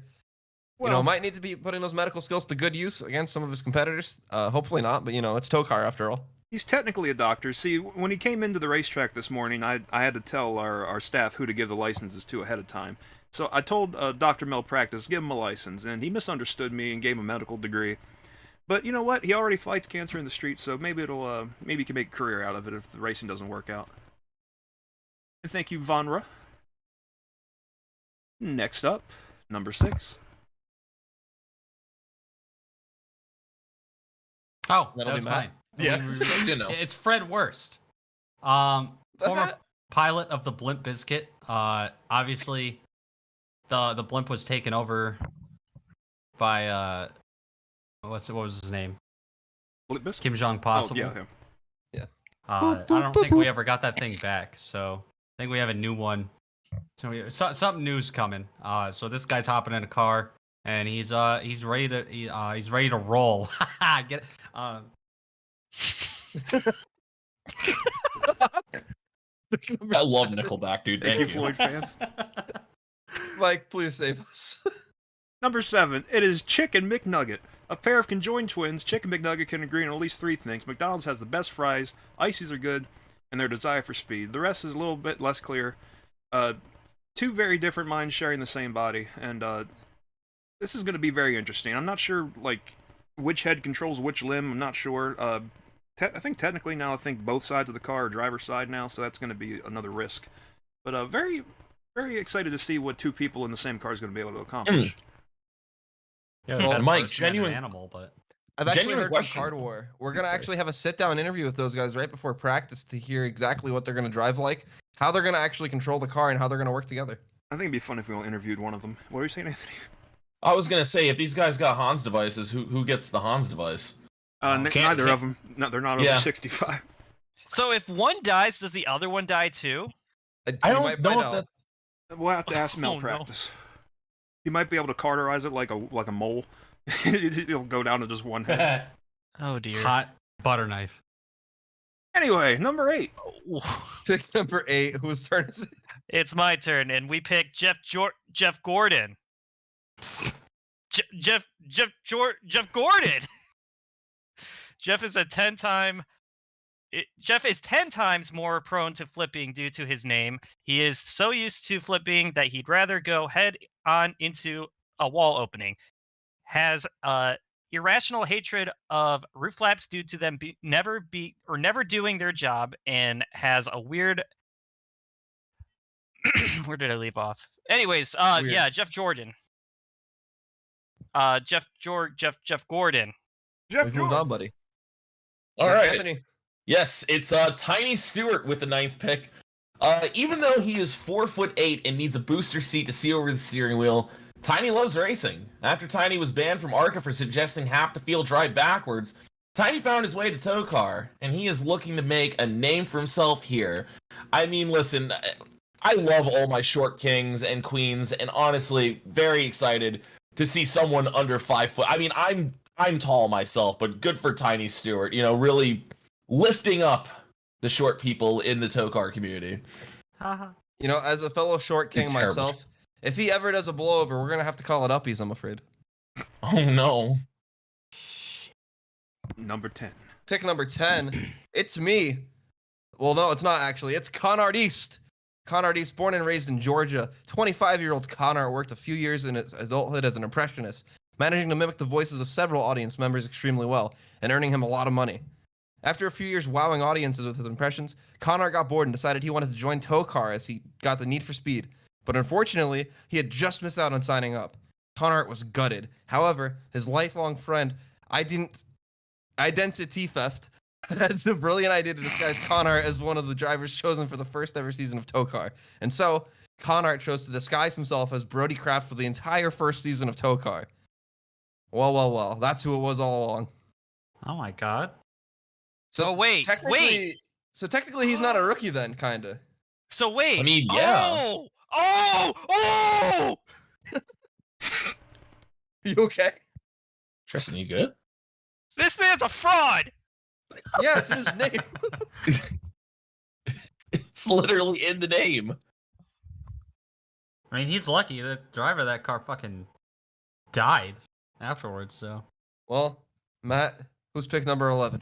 Well, might need to be putting those medical skills to good use against some of his competitors. Hopefully not, but it's Toecar after all. he's technically a doctor. See, when he came into the racetrack this morning, I had to tell our staff who to give the licenses to ahead of time. So I told Dr. Malpractice, give him a license, and he misunderstood me and gave him a medical degree. But you know what? He already fights cancer in the streets, so maybe maybe he can make a career out of it if the racing doesn't work out. And thank you, Vanra. Next up, number 6. Oh, That'll that be was Matt. mine. Yeah. It's Fred Worst. Former pilot of the Blimp Biscuit. Obviously, the blimp was taken over by what was his name? Kim Jong Possible. Oh, yeah. I don't think we ever got that thing back, so I think we have a new one. So something new's coming. So this guy's hopping in a car and he's ready to roll. Get it? I love Nickelback, dude. Thank you, Thank you. Floyd fan. Mike, please save us. Number 7, it is Chicken McNugget. A pair of conjoined twins, Chicken McNugget can agree on at least 3 things. McDonald's has the best fries, ices are good, and their desire for speed. The rest is a little bit less clear. 2 very different minds sharing the same body, and this is going to be very interesting. I'm not sure, which head controls which limb. I'm not sure. I think technically now, both sides of the car are driver's side now, so that's going to be another risk. But very, very excited to see what 2 people in the same car is going to be able to accomplish. Yeah, Well, we've had a Mike, person and an genuine- animal, but I've actually Genuine heard question. from Card War. We're going to Sorry. actually have a sit-down interview with those guys right before practice to hear exactly what they're going to drive like, how they're going to actually control the car, and how they're going to work together. I think it'd be fun if we all interviewed one of them. What were you saying, Anthony? I was gonna say, if these guys got Hans devices, who gets the Hans device? Neither of them. No, they're not over Yeah. 65. So if one dies, does the other one die too? I You don't might know find if out. that. We'll have to ask Oh, no. Malpractice. He might be able to carterize it like a mole. It'll go down to just one head. Oh dear. hot butter knife. Anyway, number 8. Pick number 8. Whose turn is it? It's my turn, and we pick Jeff Gordon. Jeff Gordon. Jeff is 10 times more prone to flipping due to his name. He is so used to flipping that he'd rather go head on into a wall opening. Has irrational hatred of roof flaps due to them never doing their job, and has a weird. Where did I leave off? Anyways, Weird. yeah, Jeff Jordan. Jeff Gordon. Jeff We've moved Jordan. on, buddy. All Yeah, right. Anthony. Yes, it's Tiny Stewart with the 9th pick. Even though he is 4'8" and needs a booster seat to see over the steering wheel, Tiny loves racing. After Tiny was banned from ARCA for suggesting half the field drive backwards, Tiny found his way to Toecar, and he is looking to make a name for himself here. I mean, listen, I love all my short kings and queens, and honestly, very excited to see someone under 5 foot. I mean, I'm tall myself, but good for Tiny Stewart. Really lifting up the short people in the Toecar community. As a fellow short king It's terrible. myself, if he ever does a blowover, we're going to have to call it uppies, I'm afraid. Oh no. Number 10. Pick number 10. It's me. Well, no, it's not actually. It's Conard East. Conard East, born and raised in Georgia. 25-year-old Conard worked a few years in his adulthood as an impressionist, managing to mimic the voices of several audience members extremely well, and earning him a lot of money. After a few years wowing audiences with his impressions, Conard got bored and decided he wanted to join Toecar as he got the need for speed. But unfortunately, he had just missed out on signing up. Conard was gutted. However, his lifelong friend, Identity Theft, had the brilliant idea to disguise Conard as one of the drivers chosen for the first ever season of Toecar. And so, Conard chose to disguise himself as Brody Kraft for the entire first season of Toecar. Well, that's who it was all along. Oh my god. So wait. So technically he's not a rookie then, kinda. So wait. I mean, yeah. Oh! You okay? Tristan, you good? This man's a fraud. Yeah, it's in his name. It's literally in the name. I mean, he's lucky. The driver of that car fucking died afterwards. So, Well, Matt, who's pick number 11?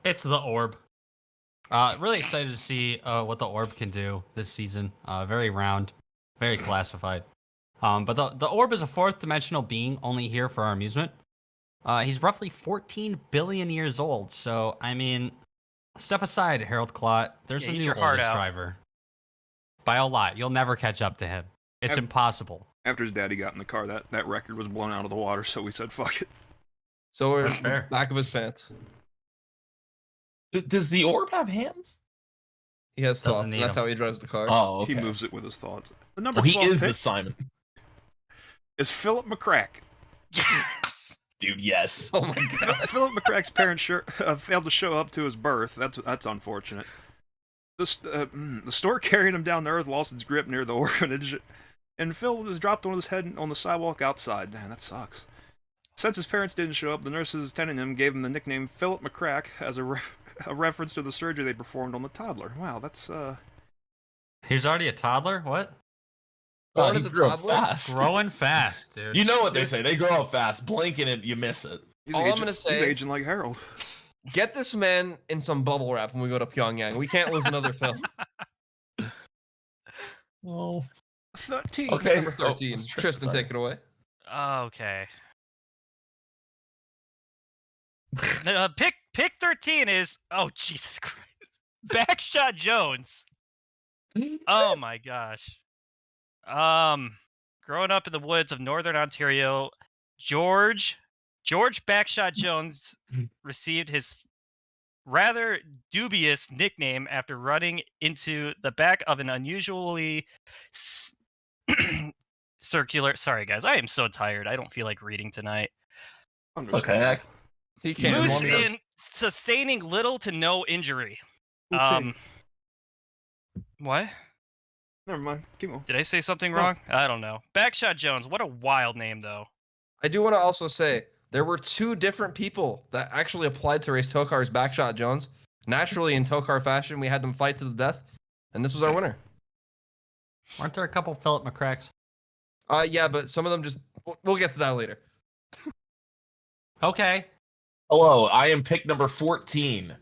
it's the orb. Really excited to see what the orb can do this season. Very round, very classified. But the orb is a fourth dimensional being only here for our amusement. He's roughly 14 billion years old. So, I mean, step aside, Harold Clot. There's a eat new your heart oldest out. driver. By a lot. You'll never catch up to him. It's impossible. After his daddy got in the car, that record was blown out of the water, so we said, fuck it. So we're That's fair. back of his pants. Does the orb have hands? He has Doesn't thoughts, and need that's him. how he drives the car. Oh, okay. He moves it with his thoughts. The number Well, he 12 is pick the Simon. is Philip McCrack. Yes. Dude, yes. Oh my god. Philip McCrack's parents failed to show up to his birth. That's unfortunate. The stork carrying him down to earth lost its grip near the orphanage, and Phil was dropped on his head on the sidewalk outside. Damn, that sucks. Since his parents didn't show up, the nurses attending him gave him the nickname Philip McCrack as a reference to the surgery they performed on the toddler. Wow, that's He's already a toddler? What? Born he as a grew up toddler? fast. Growing fast, dude. You know what they say. They grow up fast. Blinking it, you miss it. he's All I'm aging, gonna he's say- aging like Harold. Get this man in some bubble wrap when we go to Pyongyang. We can't lose another film. Oh. 13. Okay. Number 13. it's Tristan, sorry. take it away. Okay. Pick 13 is Jesus Christ. Backshot Jones. Oh my gosh. Growing up in the woods of northern Ontario, George Backshot Jones received his rather dubious nickname after running into the back of an unusually circular. Sorry guys, I am so tired. I don't feel like reading tonight. It's okay. He can't. Moose want me to- in sustaining little to no injury. Okay. What? Never mind. Keep on. Did I say something No. wrong? I don't know. Backshot Jones, what a wild name though. I do want to also say there were two different people that actually applied to race Toecar's Backshot Jones. Naturally, in Toecar fashion, we had them fight to the death, and this was our winner. Weren't there a couple Philip McCracks? Yeah, but some of them just. We'll get to that later. Okay. Hello, I am pick number 14.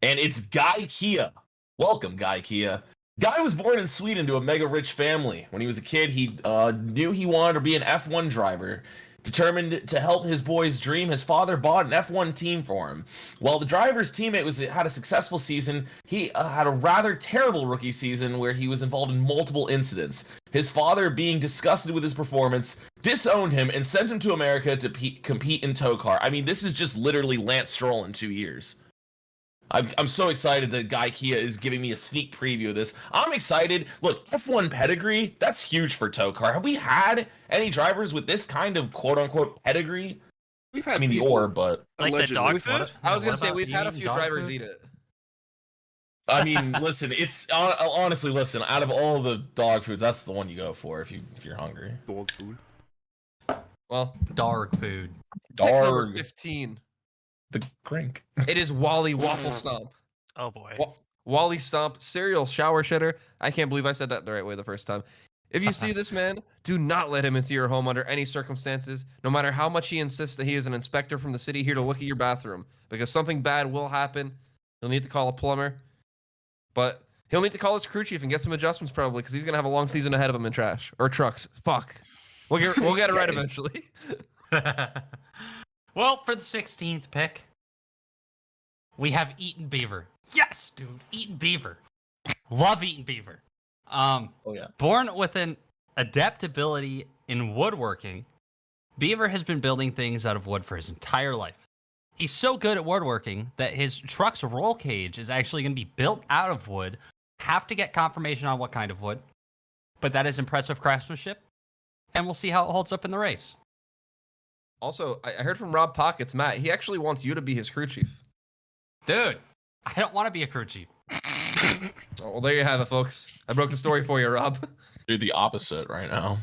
And it's Guy Kia. Welcome, Guy Kia. Guy was born in Sweden to a mega rich family. When he was a kid, he knew he wanted to be an F1 driver. Determined to help his boy's dream, his father bought an F1 team for him. While the driver's teammate had a successful season, he had a rather terrible rookie season where he was involved in multiple incidents. His father, being disgusted with his performance, disowned him and sent him to America to compete in Toecar. I mean, this is just literally Lance Stroll in 2 years. I'm so excited that Guy Kia is giving me a sneak preview of this. I'm excited. Look, F1 pedigree, that's huge for Toecar. Have we had any drivers with this kind of quote-unquote pedigree? We've had I mean, the people, orb, but... Like the allegedly. dog food? I was What gonna say about we've had a eating few dog drivers food? eat it. I mean, listen, it's honestly, listen, out of all the dog foods, that's the one you go for if you're hungry. Dog food. Well, Dog food. pick number Dog, 15. the crink. It is Wally Waffle Stomp. Oh boy. Wally Stomp, serial shower shitter. I can't believe I said that the right way the first time. If you see this man, do not let him into your home under any circumstances, no matter how much he insists that he is an inspector from the city here to look at your bathroom, because something bad will happen. He'll need to call a plumber, but he'll need to call his crew chief and get some adjustments probably, because he's gonna have a long season ahead of him in trash or trucks. Fuck, we'll get it right eventually. Well, for the 16th pick, we have Eaton Beaver. Yes, dude, Eaton Beaver. Love Eaton Beaver. Oh yeah. Born with an adaptability in woodworking, Beaver has been building things out of wood for his entire life. He's so good at woodworking that his truck's roll cage is actually going to be built out of wood. Have to get confirmation on what kind of wood, but that is impressive craftsmanship, and we'll see how it holds up in the race. Also, I heard from Rob Pockets, Matt. He actually wants you to be his crew chief. Dude, I don't want to be a crew chief. Oh, well, there you have it, folks. I broke the story for you, Rob. You're the opposite right now.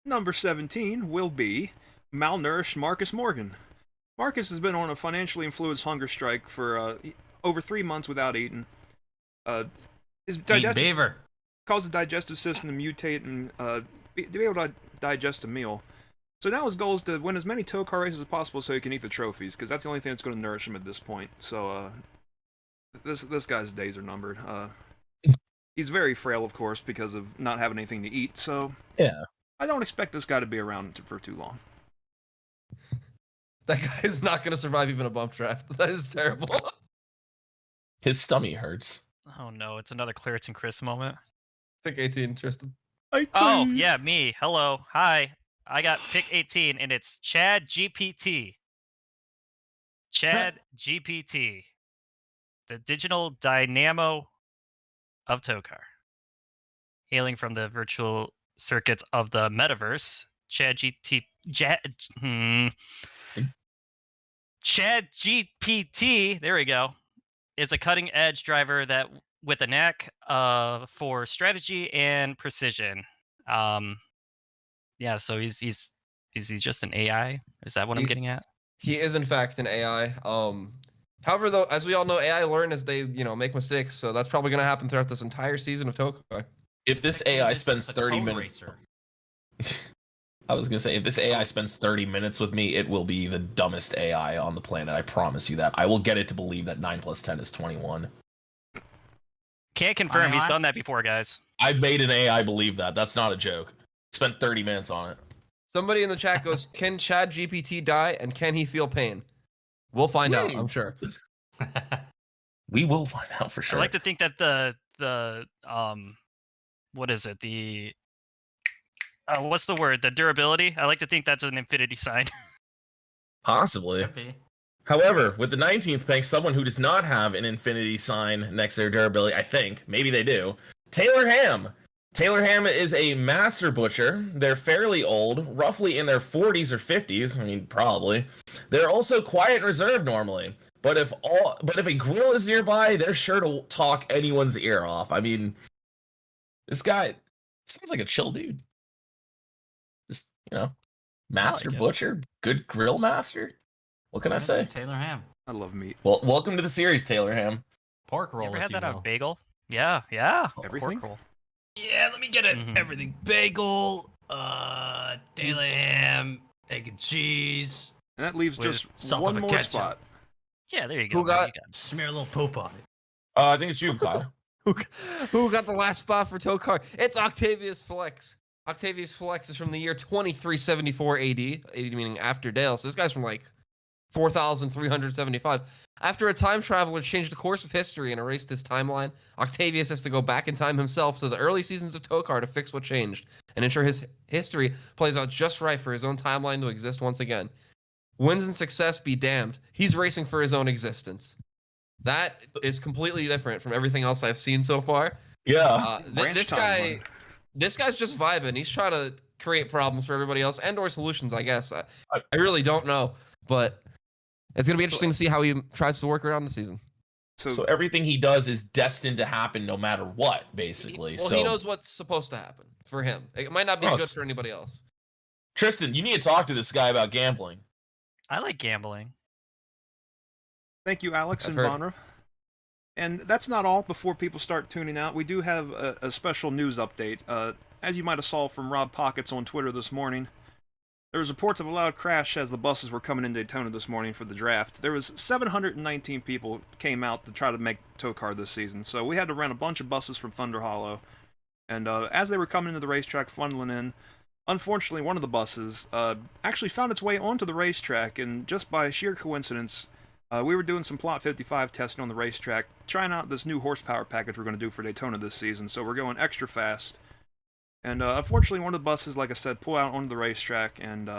Number 17 will be malnourished Marcus Morgan. Marcus has been on a financially influenced hunger strike for over 3 months without eating. His Eaton Beaver. caused the digestive system to mutate and to be able to digest a meal. So now his goal is to win as many tow car races as possible so he can eat the trophies, because that's the only thing that's going to nourish him at this point. So this guy's days are numbered. He's very frail, of course, because of not having anything to eat. So Yeah. I don't expect this guy to be around for too long. That guy is not going to survive even a bump draft. That is terrible. His stomach hurts. Oh no, it's another Clarence and Chris moment. Pick 18, Tristan. Oh yeah, me. Hello, hi. I got pick 18, and it's Chad GPT. Chad GPT, the digital dynamo of Toecar, hailing from the virtual circuits of the metaverse. Chad GPT. There we go. Is a cutting-edge driver that with a knack for strategy and precision. Yeah, so is he just an AI? Is that what I'm getting at? He is in fact an AI. However, though, as we all know, AI learn as they make mistakes. So that's probably going to happen throughout this entire season of Toecar. If this AI spends 30 minutes, I was gonna say, if this AI spends 30 minutes with me, it will be the dumbest AI on the planet. I promise you that. I will get it to believe that 9 + 10 is 21. Can't confirm. He's done that before, guys. I made an AI believe that. That's not a joke. Spent 30 minutes on it. Somebody in the chat goes, "Can Chad GPT die and can he feel pain?" We'll find out, I'm sure. We will find out for sure. I like to think that the what is it? The what's the word? The durability. I like to think that's an infinity sign. Possibly. However, with the 19th pick, someone who does not have an infinity sign next to their durability, I think, maybe they do, Taylor Ham. Taylor Ham is a master butcher. They're fairly old, roughly in their 40s or 50s. I mean, probably. They're also quiet and reserved normally. But if a grill is nearby, they're sure to talk anyone's ear off. I mean, this guy sounds like a chill dude. Just, master butcher, good grill master. What can I say? Taylor Ham. I love meat. Well, welcome to the series, Taylor Ham. Pork roll. You ever if had you that will. on bagel? Yeah, yeah. Everything? Pork roll. Yeah, let me get it. Everything. Bagel, Taylor Ham, egg and cheese. And that leaves With just salt one and more ketchup. spot. Yeah, there you go. Who got- You got Smear a little poop on it. I think it's you, Kyle. Who got the last spot for Toecar? It's Octavius Flex. Octavius Flex is from the year 2374 AD. AD meaning after Dale. So this guy's from like 4,375. After a time traveler changed the course of history and erased his timeline, Octavius has to go back in time himself to the early seasons of Toecar to fix what changed and ensure his history plays out just right for his own timeline to exist once again. Wins and success be damned. He's racing for his own existence. That is completely different from everything else I've seen so far. Yeah. Branch This guy's just vibing. He's trying to create problems for everybody else and/or solutions, I guess. I really don't know, but it's gonna be interesting to see how he tries to work around the season. So everything he does is destined to happen no matter what, basically. He knows what's supposed to happen for him. It might not be good for anybody else. Tristan, you need to talk to this guy about gambling. I like gambling. Thank you, Alex I've and heard. Vonra. And that's not all. Before people start tuning out, we do have a special news update. As you might have saw from Rob Pockets on Twitter this morning, there was reports of a loud crash as the buses were coming in Daytona this morning for the draft. There was 719 people came out to try to make Toecar this season, so we had to rent a bunch of buses from Thunder Hollow. And as they were coming into the racetrack, funneling in, unfortunately, one of the buses actually found its way onto the racetrack, and just by sheer coincidence, we were doing some Plot 55 testing on the racetrack, trying out this new horsepower package we're going to do for Daytona this season, so we're going extra fast. And unfortunately, one of the buses, like I said, pulled out onto the racetrack, and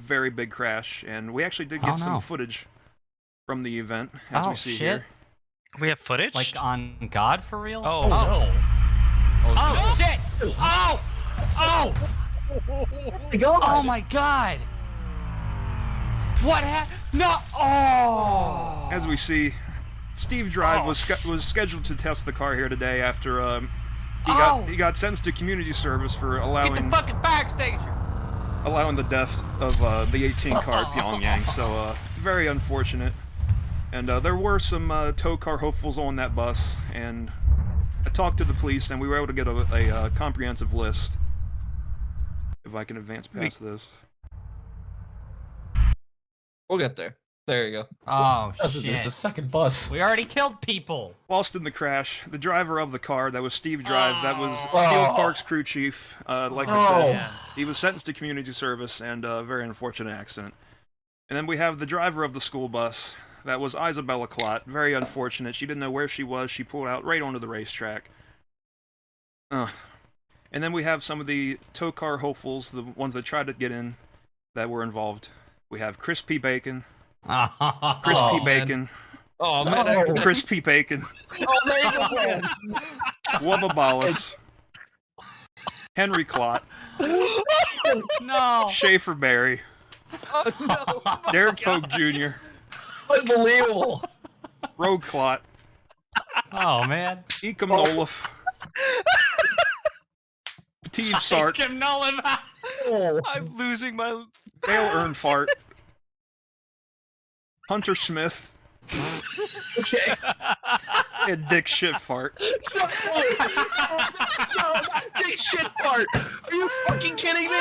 very big crash. And we actually did get some footage from the event, as we see here. We have footage? Like on God for real? Oh, no. Oh, shit! Oh! Oh! my God. Oh my God! What happened? No! Oh! As we see, Steve Drive was scheduled to test the car here today after he got sentenced to community service for Get the fucking fire extinguisher! allowing the death of the 18 car at Pyongyang. So very unfortunate. And there were some Toecar hopefuls on that bus, and I talked to the police, and we were able to get a comprehensive list. If I can advance past this. We'll get there. There you go. Oh, There's a shit. second bus. We already killed people. Lost in the crash. The driver of the car, that was Steve Drive, that was Oh. Steel Park's crew chief. Like I Oh. said, Yeah. he was sentenced to community service and a very unfortunate accident. And then we have the driver of the school bus. That was Isabella Clott. Very unfortunate. She didn't know where she was. She pulled out right onto the racetrack. And then we have some of the Toecar hopefuls, the ones that tried to get in, that were involved. We have Crispy Bacon. Crispy Oh, Bacon. Oh man, I- Crispy Bacon. Oh, there you go again. Wubba Ballas. Henry Clott. No. Schaefer Berry. Oh, no. Derek Polk Jr. Unbelievable. Rogue Clott. Oh, man. Ecom Olaf. Steve Sark. Kim Nolan. I'm losing my. Dale Earnfart. Hunter Smith. Okay. And Dick Shitfart. Big shit fart. Are you fucking kidding me?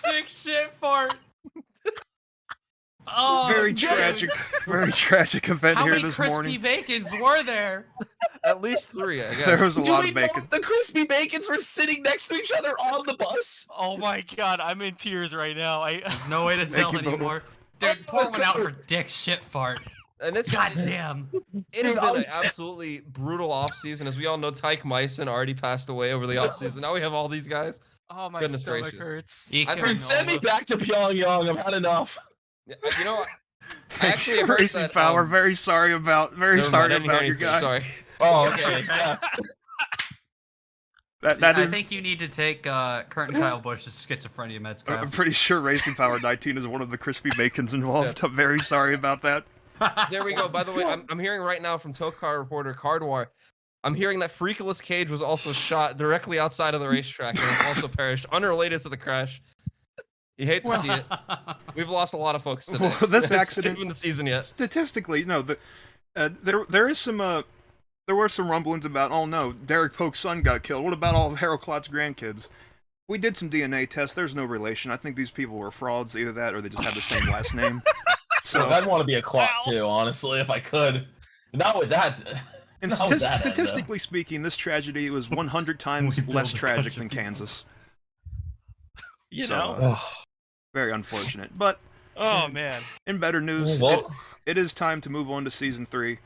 Dick shit fart. Oh, Very dude. tragic event How here many this crispy morning. bacons were there? At least 3, I guess. There was a Do lot we of know bacon. if the crispy bacons were sitting next to each other on the bus? Oh my god, I'm in tears right now. There's no way to tell you, Bo. anymore. Dude, pour one out for Dick shit fart. And it's God damn. It has Dude, been an I'm- absolutely brutal offseason. As we all know, Tyke Myson already passed away over the offseason. Now we have all these guys. Oh my Goodness stomach gracious. hurts. I've heard Send me back to Pyongyang. I've had enough. Yeah, you know, Thank actually you, heard Racing that, Power. Very sorry about never mind, I your didn't hear guy. anything, Sorry. Oh, okay. Yeah. That I is, think you need to take Kurt and Kyle Busch's schizophrenia meds, I'm Kyle. pretty sure Racing Power 19 is one of the crispy bacons involved. I'm very sorry about that. There we go. By the way, I'm hearing right now from Toecar reporter Cardwar, I'm hearing that Freakless Cage was also shot directly outside of the racetrack and also perished, unrelated to the crash. You hate to see it. We've lost a lot of folks today. Well, this It's accident- not even the season yet. Statistically, no, there is some there were some rumblings about, oh no, Derek Polk's son got killed. What about all of Harold Clott's grandkids? We did some DNA tests. There's no relation. I think these people were frauds, either that or they just have the same last name. So, I'd want to be a clot too, honestly, if I could. Not with that. and not with that end, though. statistically speaking, this tragedy was 100 times We build less a tragic bunch than of people. Kansas. You So, know? very unfortunate. But Oh man. in better news, Well- it is time to move on to season 3.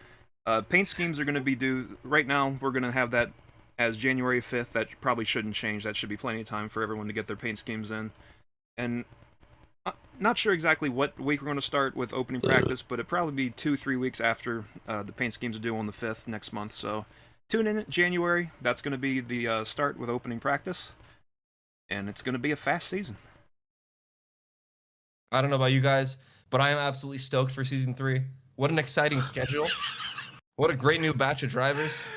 Paint schemes are going to be due right now. We're going to have that as January 5th. That probably shouldn't change. That should be plenty of time for everyone to get their paint schemes in. And not sure exactly what week we're going to start with opening practice, but it'll probably be 2-3 weeks after the paint schemes are due on the 5th next month. So tune in January. That's going to be the start with opening practice. And it's going to be a fast season. I don't know about you guys, but I am absolutely stoked for season 3. What an exciting schedule. What a great new batch of drivers.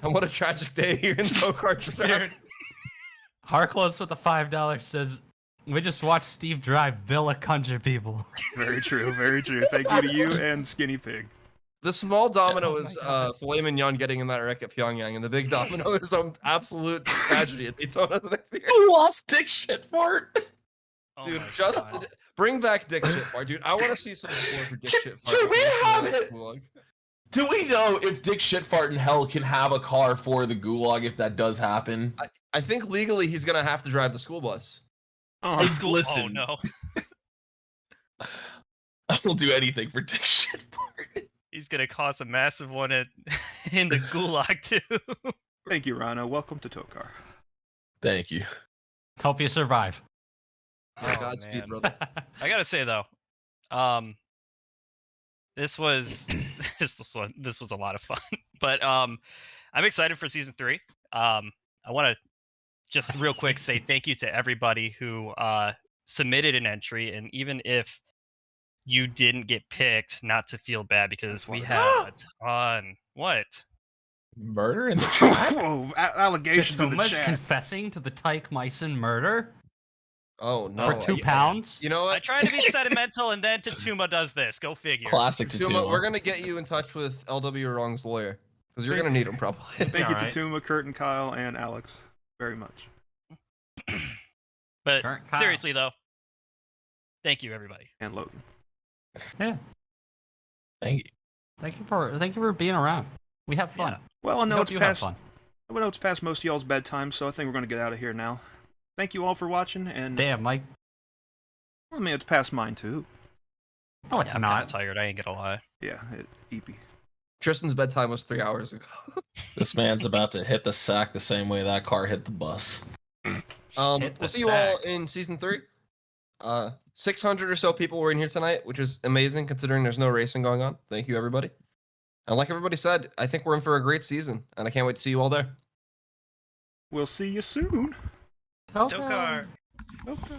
And what a tragic day here in Toecar track. Dude. Harclose with the $5 says, we just watched Steve Drive bill a country people. Very true, very true. Thank you to you and Skinny Pig. The small domino Oh my is God. filet mignon getting in that wreck at Pyongyang, and the big domino is an absolute tragedy at Daytona the next year. We lost Dick shit fart. Oh Dude, my just God. bring back Dick Shitfart, dude. I want to see some support for Dick Shitfart. Can we have it? Do we know if Dick Shitfart in Hell can have a car for the Gulag if that does happen? I think legally he's gonna have to drive the school bus. Oh, Hey, Oh listen, no. I will do anything for Dick Shitfart. He's gonna cause a massive one in the gulag too. thank you, Rhino. Welcome to Toecar. Thank you. Hope you survive. Oh, Godspeed, man. brother. I gotta say though, this was this was a lot of fun. But I'm excited for season 3. I want to just real quick say thank you to everybody who submitted an entry, and even if you didn't get picked, not to feel bad because we have a ton. What? Murder in the track? Whoa, allegations in the Daytona's chat. confessing to the Tyke Myson murder Oh no. for 2 pounds. You know what? I try to be sentimental, and then Tatuma does this. Go figure. Classic Suma, Tatuma. we're gonna get you in touch with LW Wrong's lawyer because you're gonna need him probably. Thank you to Alright. Tuma, Kurt, and Kyle, and Alex very much. But Current Kyle. seriously though, thank you everybody. And Logan. Yeah. Thank you. Thank you for being around. We have fun. Yeah. Well, I We know hope it's you have past. fun. I know it's past most of y'all's bedtime, so I think we're gonna get out of here now. Thank you all for watching, and Damn, Mike. I mean it's past mine too. No, it's I'm kind not. of tired. I ain't gonna lie. Yeah, EP. Tristan's bedtime was 3 hours ago. This man's about to hit the sack the same way that car hit the bus. Hit We'll the see you all sack. in season 3. 600 or so people were in here tonight, which is amazing considering there's no racing going on. Thank you, everybody. And like everybody said, I think we're in for a great season, and I can't wait to see you all there. We'll see you soon. Toecar. Okay.